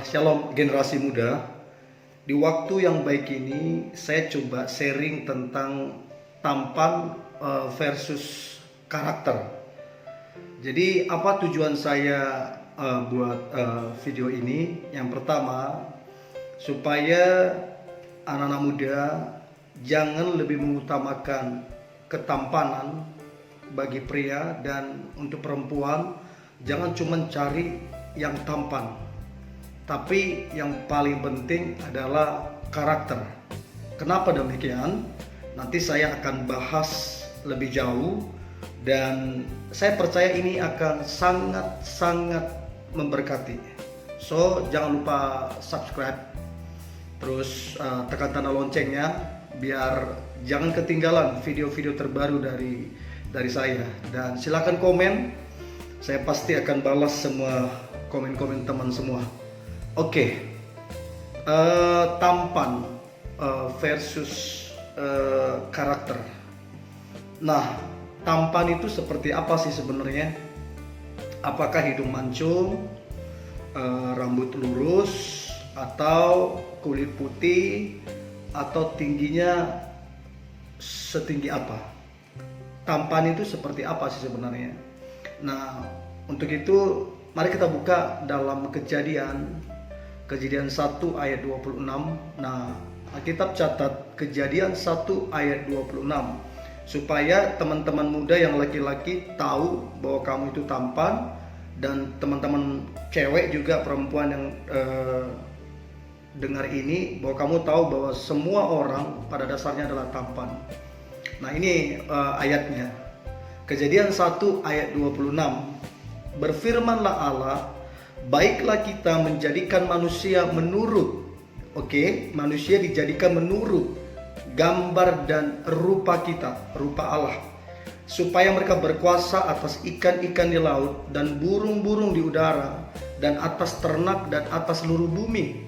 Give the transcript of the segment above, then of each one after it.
Shalom generasi muda. Di waktu yang baik ini saya coba sharing tentang tampan versus karakter. Jadi apa tujuan saya buat video ini? Yang pertama, supaya anak-anak muda jangan lebih mengutamakan ketampanan bagi pria, dan untuk perempuan jangan cuma cari yang tampan, tapi yang paling penting adalah karakter. Kenapa demikian? Nanti saya akan bahas lebih jauh, dan saya percaya ini akan sangat-sangat memberkati. So, jangan lupa subscribe, terus tekan tanda loncengnya biar jangan ketinggalan video-video terbaru dari saya. Dan silakan komen, saya pasti akan balas semua komen-komen teman semua. Oke, tampan versus karakter. Nah, tampan itu seperti apa sih sebenarnya? Apakah hidung mancung, rambut lurus, atau kulit putih, atau tingginya setinggi apa? Tampan itu seperti apa sih sebenarnya? Nah, untuk itu mari kita buka dalam Kejadian 1 ayat 26. Nah, Alkitab catat Kejadian 1 ayat 26 supaya teman-teman muda yang laki-laki tahu bahwa kamu itu tampan, dan teman-teman cewek juga, perempuan yang dengar ini, bahwa kamu tahu bahwa semua orang pada dasarnya adalah tampan. Nah, ini ayatnya. Kejadian 1 ayat 26. Berfirmanlah Allah, baiklah kita menjadikan manusia menurut, manusia dijadikan menurut gambar dan rupa kita, rupa Allah, supaya mereka berkuasa atas ikan-ikan di laut dan burung-burung di udara, dan atas ternak, dan atas seluruh bumi,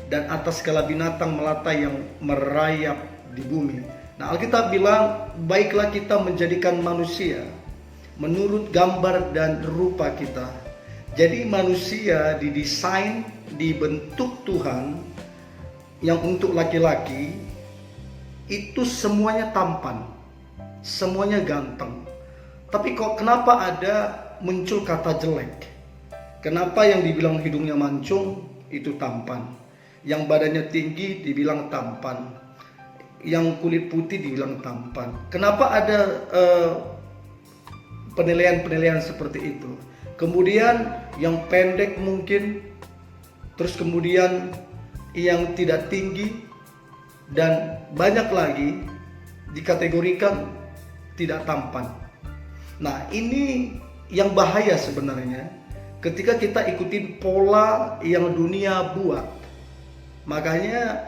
dan atas segala binatang melata yang merayap di bumi. Nah, Alkitab bilang, baiklah kita menjadikan manusia menurut gambar dan rupa kita. Jadi manusia didesain, dibentuk Tuhan, yang untuk laki-laki itu semuanya tampan, semuanya ganteng. Tapi kok kenapa ada muncul kata jelek? Kenapa yang dibilang hidungnya mancung itu tampan, yang badannya tinggi dibilang tampan, yang kulit putih dibilang tampan? Kenapa ada penilaian-penilaian seperti itu? Kemudian yang pendek mungkin, terus kemudian yang tidak tinggi, dan banyak lagi dikategorikan tidak tampan. Nah, ini yang bahaya sebenarnya ketika kita ikutin pola yang dunia buat. Makanya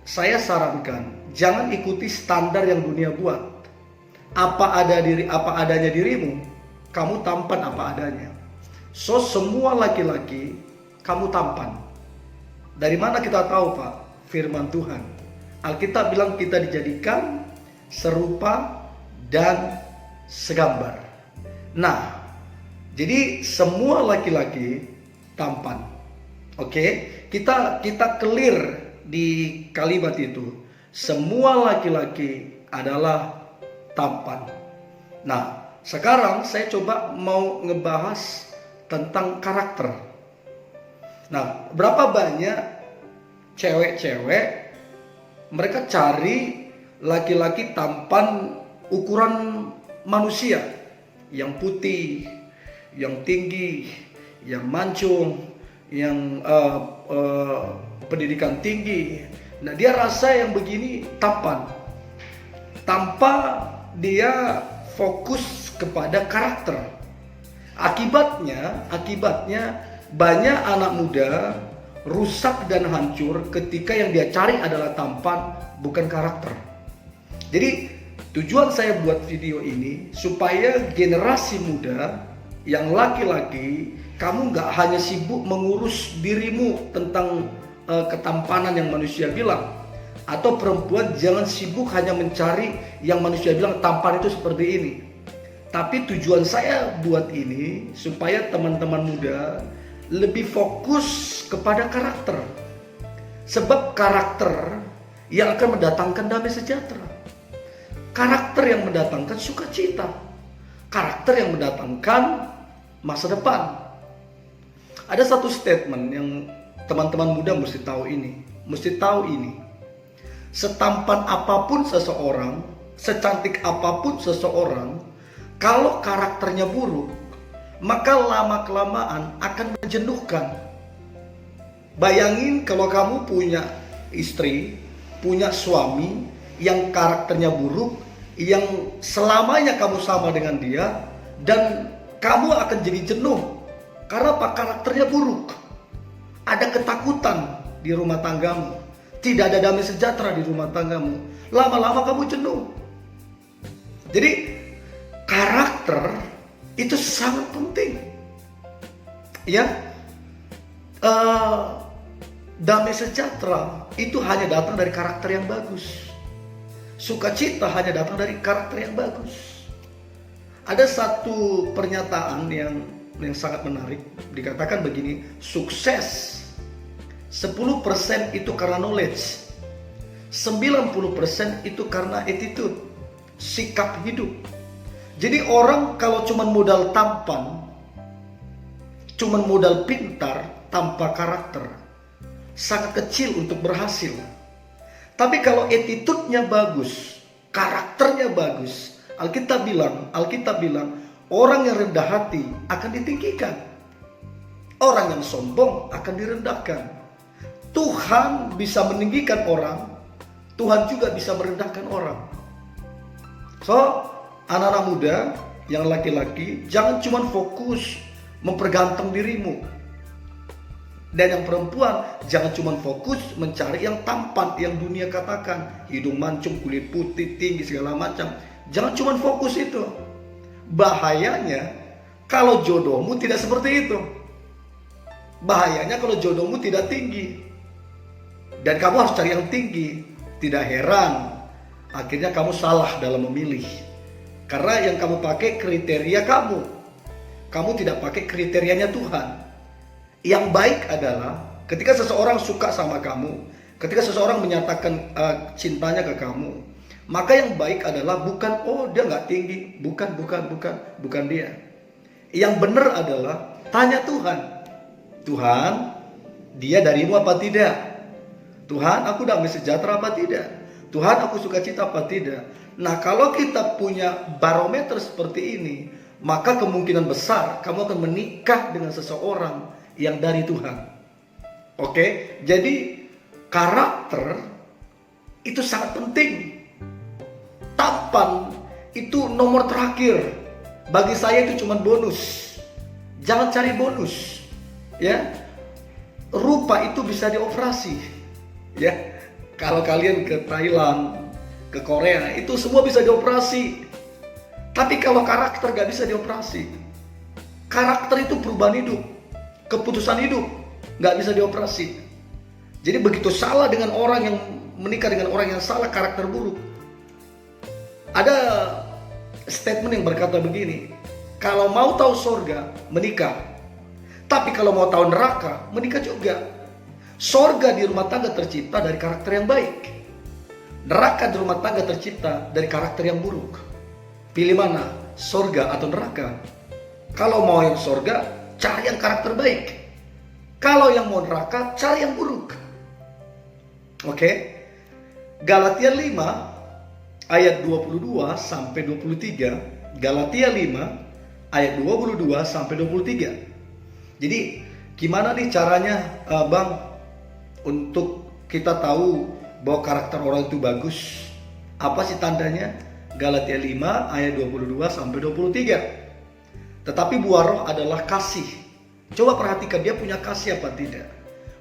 saya sarankan jangan ikuti standar yang dunia buat. Apa adanya dirimu, kamu tampan apa adanya. So, semua laki-laki kamu tampan. Dari mana kita tahu, Pak? Firman Tuhan. Alkitab bilang kita dijadikan serupa dan segambar. Nah, jadi semua laki-laki tampan. Kita clear di kalimat itu. Semua laki-laki adalah tampan. Nah, sekarang saya coba mau ngebahas tentang karakter. Nah, berapa banyak cewek-cewek mereka cari laki-laki tampan ukuran manusia, yang putih, yang tinggi, yang mancung, yang pendidikan tinggi. Nah, dia rasa yang begini tampan, tanpa dia fokus kepada karakter. Akibatnya banyak anak muda rusak dan hancur ketika yang dia cari adalah tampan, bukan karakter. Jadi tujuan saya buat video ini supaya generasi muda yang laki-laki, kamu gak hanya sibuk mengurus dirimu tentang ketampanan yang manusia bilang, atau perempuan jangan sibuk hanya mencari yang manusia bilang tampan itu seperti ini. Tapi tujuan saya buat ini supaya teman-teman muda lebih fokus kepada karakter. Sebab karakter yang akan mendatangkan damai sejahtera. Karakter yang mendatangkan sukacita. Karakter yang mendatangkan masa depan. Ada satu statement yang teman-teman muda mesti tahu ini. Setampan apapun seseorang, secantik apapun seseorang, kalau karakternya buruk, maka lama-kelamaan akan menjenuhkan. Bayangin kalau kamu punya istri, punya suami yang karakternya buruk, yang selamanya kamu sama dengan dia, dan kamu akan jadi jenuh. Karena apa? Karakternya buruk. Ada ketakutan di rumah tanggamu. Tidak ada damai sejahtera di rumah tanggamu. Lama-lama kamu jenuh. Jadi karakter itu sangat penting. Ya, damai sejahtera itu hanya datang dari karakter yang bagus. Sukacita hanya datang dari karakter yang bagus. Ada satu pernyataan yang sangat menarik. Dikatakan begini, sukses 10% itu karena knowledge, 90% itu karena attitude, sikap hidup. Jadi orang kalau cuma modal tampan, cuma modal pintar tanpa karakter, sangat kecil untuk berhasil. Tapi kalau attitude-nya bagus, karakternya bagus, Alkitab bilang, orang yang rendah hati akan ditinggikan. Orang yang sombong akan direndahkan. Tuhan bisa meninggikan orang, Tuhan juga bisa merendahkan orang. So, anak-anak muda yang laki-laki, jangan cuma fokus memperganteng dirimu. Dan yang perempuan, jangan cuma fokus mencari yang tampan, yang dunia katakan, hidung mancung, kulit putih, tinggi, segala macam. Jangan cuma fokus itu. Bahayanya kalau jodohmu tidak seperti itu. Bahayanya kalau jodohmu tidak tinggi. Dan kamu harus cari yang tinggi. Tidak heran akhirnya kamu salah dalam memilih. Karena yang kamu pakai kriteria kamu. Kamu tidak pakai kriterianya Tuhan. Yang baik adalah ketika seseorang suka sama kamu, ketika seseorang menyatakan cintanya ke kamu, maka yang baik adalah bukan dia nggak tinggi, bukan dia. Yang benar adalah tanya Tuhan. Tuhan, dia darimu apa tidak? Tuhan, aku damai sejahtera apa tidak? Tuhan, aku sukacita apa tidak? Nah, kalau kita punya barometer seperti ini, maka kemungkinan besar kamu akan menikah dengan seseorang yang dari Tuhan. Oke? Jadi karakter itu sangat penting. Tampan itu nomor terakhir. Bagi saya itu cuma bonus. Jangan cari bonus. Ya. Rupa itu bisa dioperasi. Ya. Kalau kalian ke Thailand, ke Korea, itu semua bisa dioperasi. Tapi kalau karakter gak bisa dioperasi. Karakter itu perubahan hidup, keputusan hidup, gak bisa dioperasi. Jadi begitu salah dengan orang yang menikah dengan orang yang salah, karakter buruk. Ada statement yang berkata begini, kalau mau tahu surga, menikah. Tapi kalau mau tahu neraka, menikah juga. Surga di rumah tangga tercipta dari karakter yang baik. Neraka di rumah tangga tercipta dari karakter yang buruk. Pilih mana? Surga atau neraka? Kalau mau yang surga, cari yang karakter baik. Kalau yang mau neraka, cari yang buruk. Oke? Galatia 5 ayat 22 sampai 23. Galatia 5 ayat 22 sampai 23. Jadi gimana nih caranya Bang untuk kita tahu bahwa karakter orang itu bagus? Apa sih tandanya? Galatia 5 ayat 22 sampai 23. Tetapi buah roh adalah kasih. Coba perhatikan dia punya kasih apa tidak?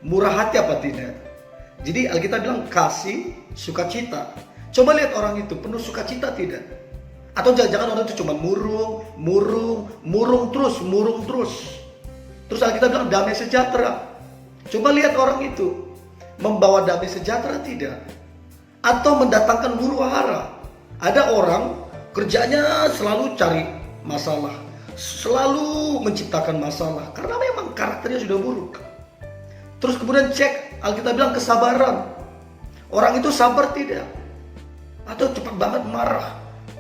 Murah hati apa tidak? Jadi Alkitab bilang kasih, sukacita. Coba lihat orang itu penuh sukacita tidak? Atau jangan-jangan orang itu cuma murung terus. Terus Alkitab bilang damai sejahtera. Coba lihat orang itu membawa damai sejahtera tidak? Atau mendatangkan huru hara? Ada orang kerjanya selalu cari masalah, selalu menciptakan masalah karena memang karakternya sudah buruk. Terus kemudian cek, Alkitab bilang kesabaran. Orang itu sabar tidak? Atau cepat banget marah,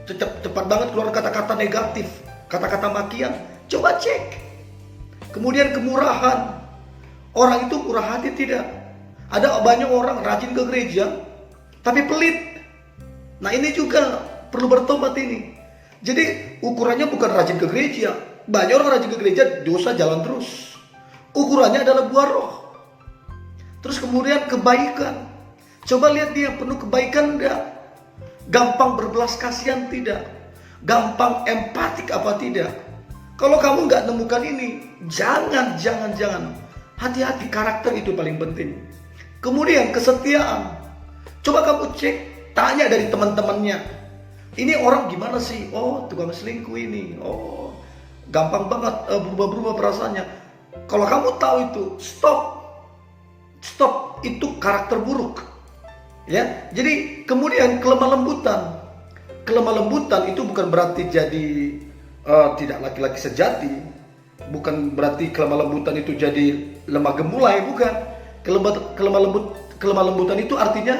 cepat banget keluar kata-kata negatif, kata-kata makian. Coba cek. Kemudian kemurahan. Orang itu murah hati tidak? Ada banyak orang rajin ke gereja, tapi pelit. Nah ini juga perlu bertobat ini. Jadi ukurannya bukan rajin ke gereja. Banyak orang rajin ke gereja, dosa jalan terus. Ukurannya adalah buah roh. Terus kemudian kebaikan. Coba lihat dia penuh kebaikan enggak? Gampang berbelas kasihan tidak? Gampang empatik apa tidak? Kalau kamu nggak nemukan ini, jangan. Hati-hati, karakter itu paling penting. Kemudian kesetiaan. Coba kamu cek, tanya dari teman-temannya. Ini orang gimana sih? Oh, tukang selingkuh ini. Oh, gampang banget berubah-berubah perasaannya. Kalau kamu tahu itu, stop. Itu karakter buruk. Ya, jadi kemudian kelemah lembutan. Kelemah lembutan itu bukan berarti jadi tidak laki-laki sejati. Bukan berarti kelemah lembutan itu jadi lemah gemulai, bukan. Kelemah lembutan itu artinya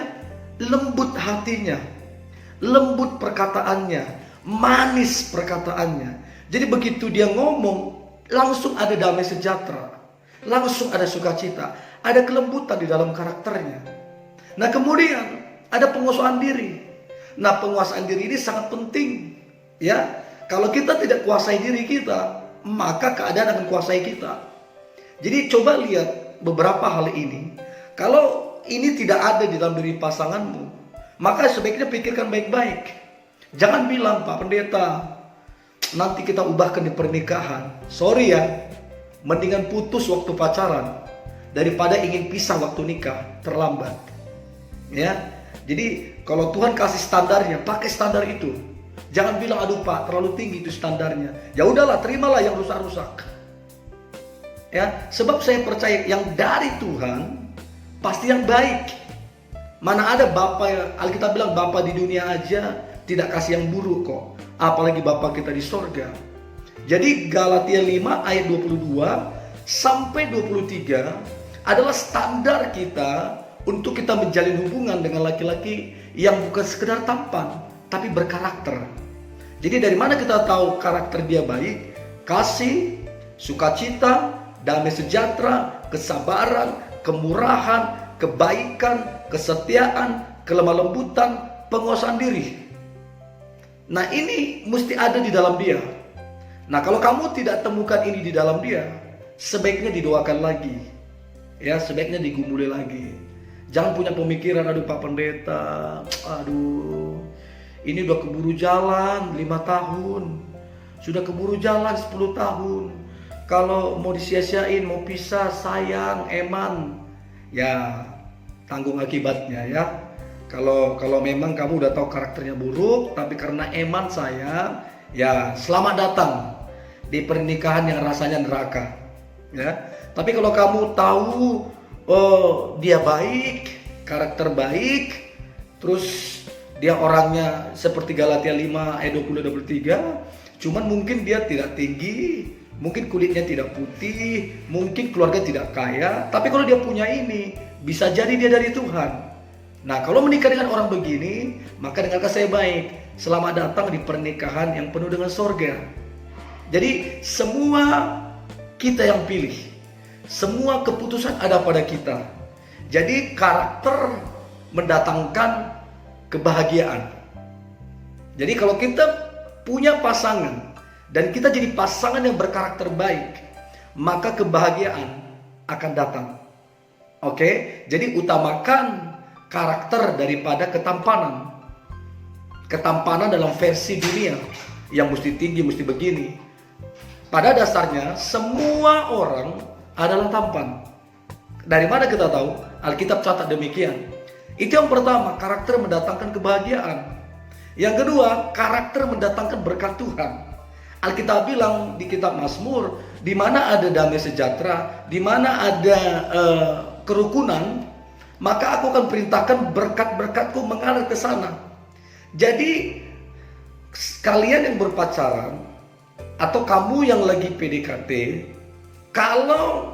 lembut hatinya, lembut perkataannya, manis perkataannya. Jadi begitu dia ngomong, langsung ada damai sejahtera, langsung ada sukacita, ada kelembutan di dalam karakternya. Nah kemudian ada penguasaan diri. Nah penguasaan diri ini sangat penting, ya. Kalau kita tidak kuasai diri kita, maka keadaan akan kuasai kita. Jadi coba lihat beberapa hal ini. Kalau ini tidak ada di dalam diri pasanganmu, maka sebaiknya pikirkan baik-baik. Jangan bilang, Pak Pendeta, nanti kita ubahkan di pernikahan. Sorry ya, mendingan putus waktu pacaran daripada ingin pisah waktu nikah, terlambat. Ya, jadi kalau Tuhan kasih standarnya, pakai standar itu. Jangan bilang, aduh Pak, terlalu tinggi itu standarnya. Ya udahlah, terimalah yang rusak-rusak. Ya, sebab saya percaya yang dari Tuhan pasti yang baik. Mana ada Bapa, Alkitab bilang Bapa di dunia aja tidak kasih yang buruk kok, apalagi Bapa kita di sorga. Jadi Galatia 5 ayat 22 sampai 23 adalah standar kita untuk kita menjalin hubungan dengan laki-laki yang bukan sekedar tampan, tapi berkarakter. Jadi dari mana kita tahu karakter dia baik? Kasih, sukacita, damai sejahtera, kesabaran, kemurahan, kebaikan, kesetiaan, kelemah lembutan, penguasaan diri. Nah ini mesti ada di dalam dia. Nah kalau kamu tidak temukan ini di dalam dia, sebaiknya didoakan lagi. Ya, sebaiknya digumuli lagi. Jangan punya pemikiran, aduh Pak Pendeta, aduh ini udah keburu jalan 5 tahun, sudah keburu jalan 10 tahun. Kalau mau disia-siain, mau pisah, sayang, eman, ya tanggung akibatnya ya. Kalau memang kamu udah tahu karakternya buruk, tapi karena eman sayang, ya selamat datang di pernikahan yang rasanya neraka. Ya, tapi kalau kamu tahu, oh dia baik, karakter baik, terus dia orangnya seperti Galatia 5 ayat 20-23, cuman mungkin dia tidak tinggi, mungkin kulitnya tidak putih, mungkin keluarga tidak kaya, tapi kalau dia punya ini, bisa jadi dia dari Tuhan. Nah kalau menikah dengan orang begini, maka dengarkan saya baik, selamat datang di pernikahan yang penuh dengan sorga. Jadi semua kita yang pilih, semua keputusan ada pada kita. Jadi karakter mendatangkan kebahagiaan. Jadi kalau kita punya pasangan dan kita jadi pasangan yang berkarakter baik, maka kebahagiaan akan datang. Oke, jadi utamakan karakter daripada ketampanan. Ketampanan dalam versi dunia yang mesti tinggi, mesti begini. Pada dasarnya semua orang adalah tampan. Dari mana kita tahu? Alkitab catat demikian. Itu yang pertama, karakter mendatangkan kebahagiaan. Yang kedua, karakter mendatangkan berkat Tuhan. Alkitab bilang di kitab Mazmur, di mana ada damai sejahtera, di mana ada kerukunan, maka aku akan perintahkan berkat-berkatku mengalir ke sana. Jadi kalian yang berpacaran atau kamu yang lagi PDKT, kalau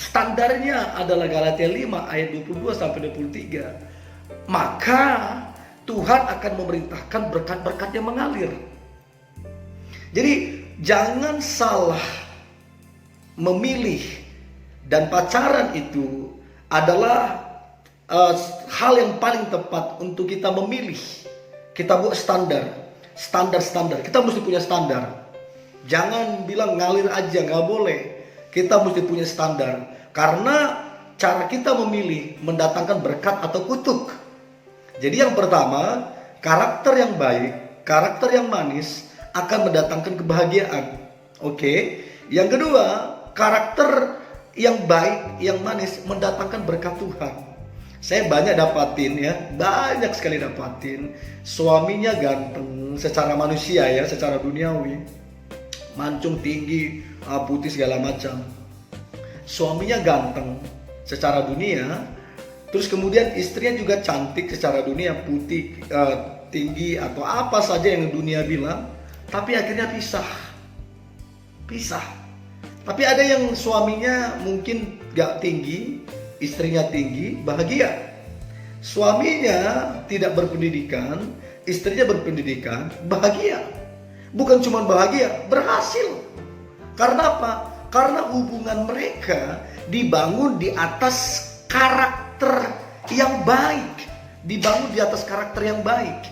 standarnya adalah Galatia 5 ayat 22 sampai 23. Maka Tuhan akan memerintahkan berkat-berkat yang mengalir. Jadi jangan salah memilih, dan pacaran itu adalah hal yang paling tepat untuk kita memilih. Kita buat standar. Kita mesti punya standar. Jangan bilang ngalir aja, nggak boleh. Kita mesti punya standar. Karena cara kita memilih mendatangkan berkat atau kutuk. Jadi yang pertama, karakter yang baik, karakter yang manis akan mendatangkan kebahagiaan. Oke. Yang kedua, karakter yang baik, yang manis mendatangkan berkat Tuhan. Saya banyak dapatin ya, banyak sekali dapatin. Suaminya ganteng secara manusia ya, secara duniawi, mancung tinggi, putih segala macam. Suaminya ganteng secara dunia, terus kemudian istrinya juga cantik secara dunia, putih, tinggi atau apa saja yang dunia bilang, tapi akhirnya pisah. Tapi ada yang suaminya mungkin gak tinggi, istrinya tinggi, bahagia. Suaminya tidak berpendidikan, istrinya berpendidikan, bahagia. Bukan cuma bahagia, berhasil. Karena apa? Karena hubungan mereka dibangun di atas karakter yang baik. Dibangun di atas karakter yang baik.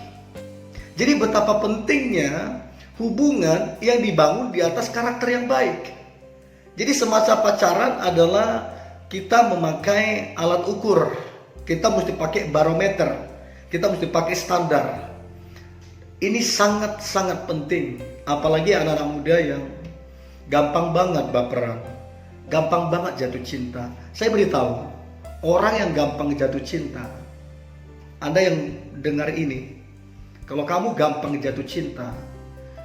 Jadi betapa pentingnya hubungan yang dibangun di atas karakter yang baik. Jadi semasa pacaran adalah kita memakai alat ukur. Kita mesti pakai barometer. Kita mesti pakai standar. Ini sangat-sangat penting. Apalagi anak-anak muda yang gampang banget baperan. Gampang banget jatuh cinta. Saya beritahu, orang yang gampang jatuh cinta, Anda yang dengar ini, kalau kamu gampang jatuh cinta,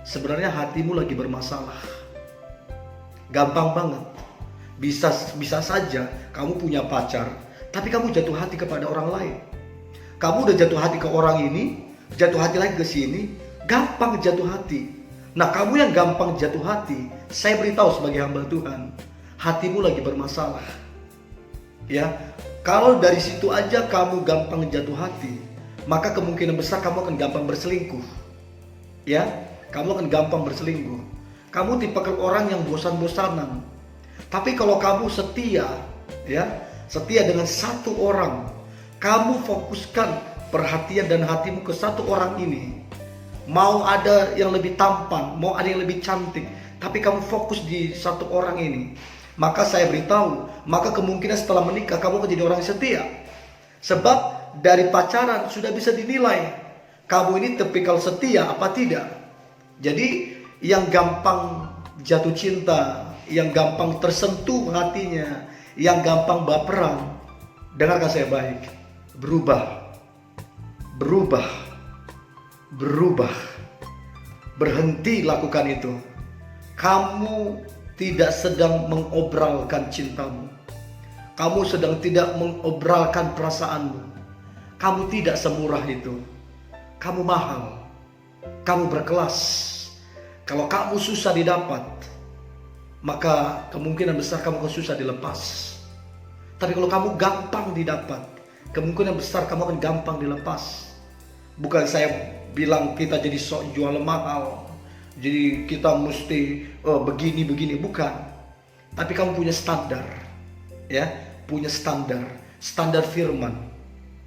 sebenarnya hatimu lagi bermasalah. Gampang banget. Bisa saja kamu punya pacar, tapi kamu jatuh hati kepada orang lain. Kamu udah jatuh hati ke orang ini, jatuh hati lagi ke sini, gampang jatuh hati. Nah, kamu yang gampang jatuh hati, saya beritahu sebagai hamba Tuhan, hatimu lagi bermasalah. Ya, kalau dari situ aja kamu gampang jatuh hati, maka kemungkinan besar kamu akan gampang berselingkuh. Ya, kamu akan gampang berselingkuh. Kamu tipe orang yang bosan-bosanan. Tapi kalau kamu setia, ya, setia dengan satu orang, kamu fokuskan perhatian dan hatimu ke satu orang ini. Mau ada yang lebih tampan, mau ada yang lebih cantik, tapi kamu fokus di satu orang ini, maka saya beritahu, maka kemungkinan setelah menikah kamu akan jadi orang yang setia. Sebab dari pacaran sudah bisa dinilai kamu ini tipikal setia apa tidak. Jadi yang gampang jatuh cinta, yang gampang tersentuh hatinya, yang gampang baperan, dengarkan saya baik, berubah. Berhenti lakukan itu. Kamu tidak sedang mengobralkan cintamu. Kamu sedang tidak mengobralkan perasaanmu. Kamu tidak semurah itu. Kamu mahal. Kamu berkelas. Kalau kamu susah didapat, maka kemungkinan besar kamu akan susah dilepas. Tapi kalau kamu gampang didapat, kemungkinan besar kamu akan gampang dilepas. Bukan saya bilang kita jadi sok jual mahal, jadi kita mesti begini, bukan. Tapi kamu punya standar, ya, punya standar firman,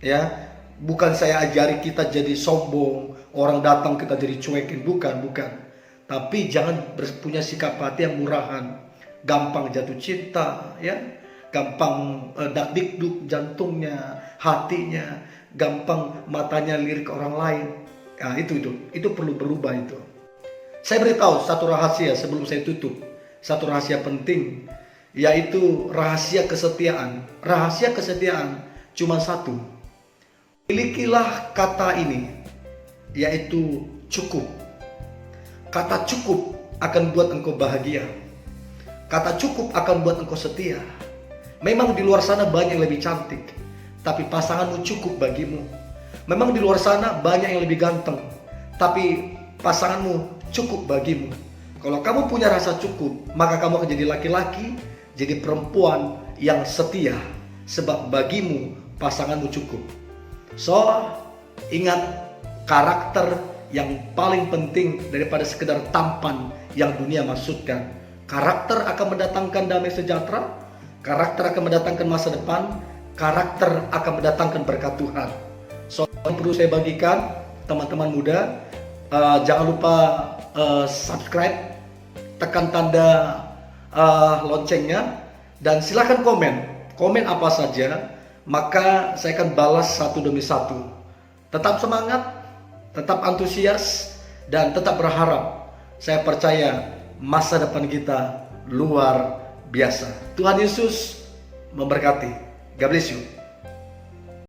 ya. Bukan saya ajari kita jadi sombong, orang datang kita jadi cuekin, bukan. Tapi jangan punya sikap hati yang murahan, gampang jatuh cinta, ya, gampang dak-dikduk jantungnya, hatinya, gampang matanya lirik ke orang lain. Nah, itu perlu berubah itu. Saya beritahu satu rahasia sebelum saya tutup, satu rahasia penting, yaitu rahasia kesetiaan. Rahasia kesetiaan cuma satu. Milikilah kata ini, yaitu cukup. Kata cukup akan buat engkau bahagia. Kata cukup akan buat engkau setia. Memang di luar sana banyak yang lebih cantik, tapi pasanganmu cukup bagimu. Memang di luar sana banyak yang lebih ganteng, tapi pasanganmu cukup bagimu. Kalau kamu punya rasa cukup, maka kamu akan jadi laki-laki, jadi perempuan yang setia, sebab bagimu pasanganmu cukup. So, ingat, karakter yang paling penting daripada sekedar tampan yang dunia maksudkan. Karakter akan mendatangkan damai sejahtera, karakter akan mendatangkan masa depan, karakter akan mendatangkan berkat Tuhan. So, perlu saya bagikan teman-teman muda, jangan lupa subscribe, tekan tanda loncengnya, dan silahkan komen apa saja, maka saya akan balas satu demi satu. Tetap semangat, tetap antusias, dan tetap berharap. Saya percaya masa depan kita luar biasa. Tuhan Yesus memberkati. God bless you.